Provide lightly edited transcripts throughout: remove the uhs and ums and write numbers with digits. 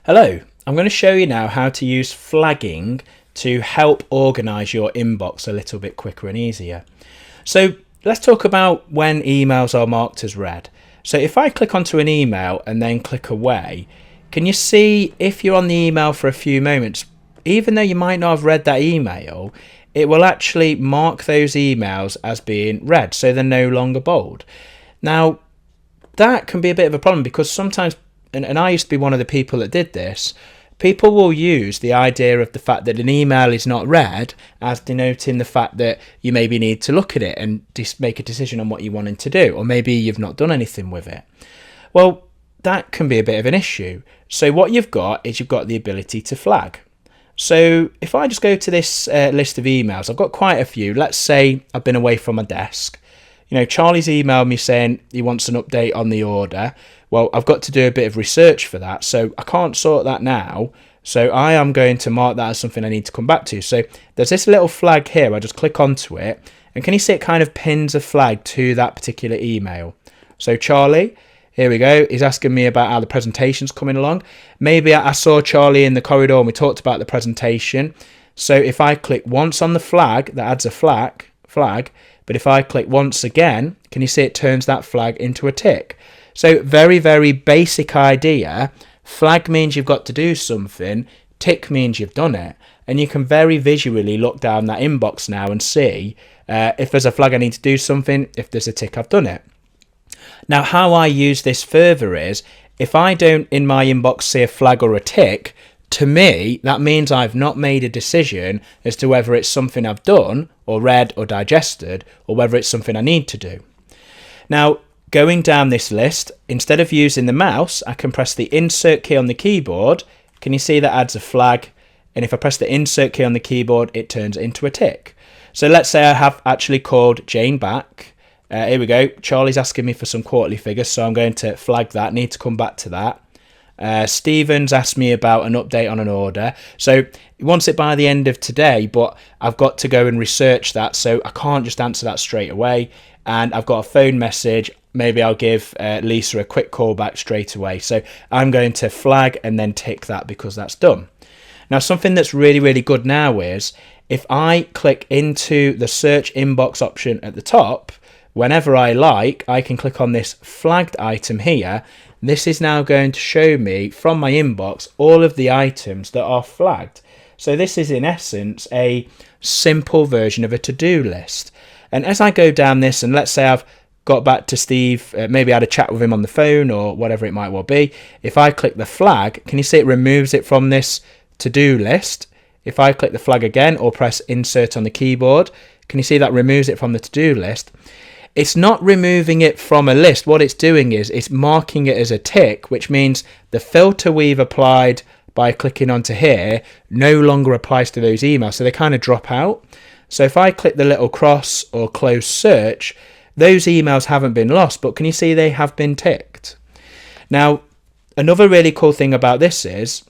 Hello, I'm going to show you now how to use flagging to help organize your inbox a little bit quicker and easier. So let's talk about when emails are marked as read. So if I click onto an email and then click away, can you see if you're on the email for a few moments, even though you might not have read that email, it will actually mark those emails as being read, so they're no longer bold. Now, that can be a bit of a problem because sometimes, and I used to be one of the people that did this, people will use the idea of the fact that an email is not read as denoting the fact that you maybe need to look at it and make a decision on what you wanted to do, or maybe you've not done anything with it. Well, that can be a bit of an issue. So what you've got is you've got the ability to flag. So if I just go to this list of emails, I've got quite a few. Let's say I've been away from my desk. You know, Charlie's emailed me saying he wants an update on the order. Well, I've got to do a bit of research for that, so I can't sort that now. So I am going to mark that as something I need to come back to. So there's this little flag here. I just click onto it, and can you see it kind of pins a flag to that particular email? So Charlie, here we go. He's asking me about how the presentation's coming along. Maybe I saw Charlie in the corridor and we talked about the presentation. So if I click once on the flag, that adds a flag. But if I click once again, can you see it turns that flag into a tick? So very, very basic idea. Flag means you've got to do something. Tick means you've done it. And you can very visually look down that inbox now and see if there's a flag I need to do something, if there's a tick I've done it. Now, how I use this further is, if I don't in my inbox see a flag or a tick, to me, that means I've not made a decision as to whether it's something I've done or read or digested, or whether it's something I need to do. Now, going down this list, instead of using the mouse, I can press the insert key on the keyboard. Can you see that adds a flag? And if I press the insert key on the keyboard, it turns it into a tick. So let's say I have actually called Jane back. Here we go. Charlie's asking me for some quarterly figures, so I'm going to flag that. Need to come back to that. Stephen's asked me about an update on an order. So he wants it by the end of today, but I've got to go and research that, so I can't just answer that straight away. And I've got a phone message. Maybe I'll give Lisa a quick call back straight away. So I'm going to flag and then tick that because that's done. Now, something that's really, really good now is if I click into the search inbox option at the top, whenever I like, I can click on this flagged item here. This is now going to show me from my inbox all of the items that are flagged. So this is in essence a simple version of a to-do list. And as I go down this, and let's say I've got back to Steve, maybe I had a chat with him on the phone or whatever it might well be. If I click the flag, can you see it removes it from this to-do list? If I click the flag again or press insert on the keyboard, can you see that removes it from the to-do list? It's not removing it from a list. What it's doing is it's marking it as a tick, which means the filter we've applied by clicking onto here no longer applies to those emails. So they kind of drop out. So if I click the little cross or close search, those emails haven't been lost, but can you see they have been ticked? Now, another really cool thing about this is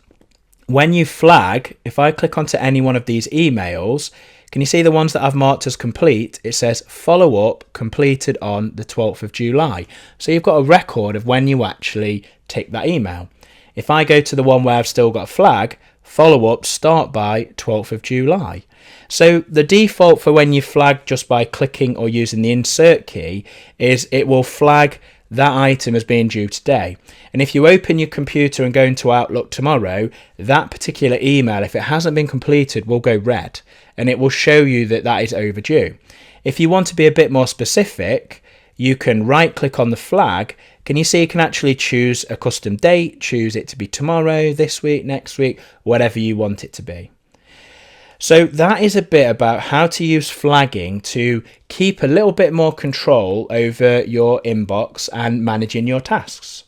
when you flag, if I click onto any one of these emails, can you see the ones that I've marked as complete? It says follow up completed on the 12th of July. So you've got a record of when you actually tick that email. If I go to the one where I've still got a flag, follow up start by 12th of July. So the default for when you flag just by clicking or using the insert key is it will flag that item as being due today. And if you open your computer and go into Outlook tomorrow, that particular email, if it hasn't been completed, will go red and it will show you that that is overdue. If you want to be a bit more specific, you can right click on the flag. Can you see you can actually choose a custom date, choose it to be tomorrow, this week, next week, whatever you want it to be. So that is a bit about how to use flagging to keep a little bit more control over your inbox and managing your tasks.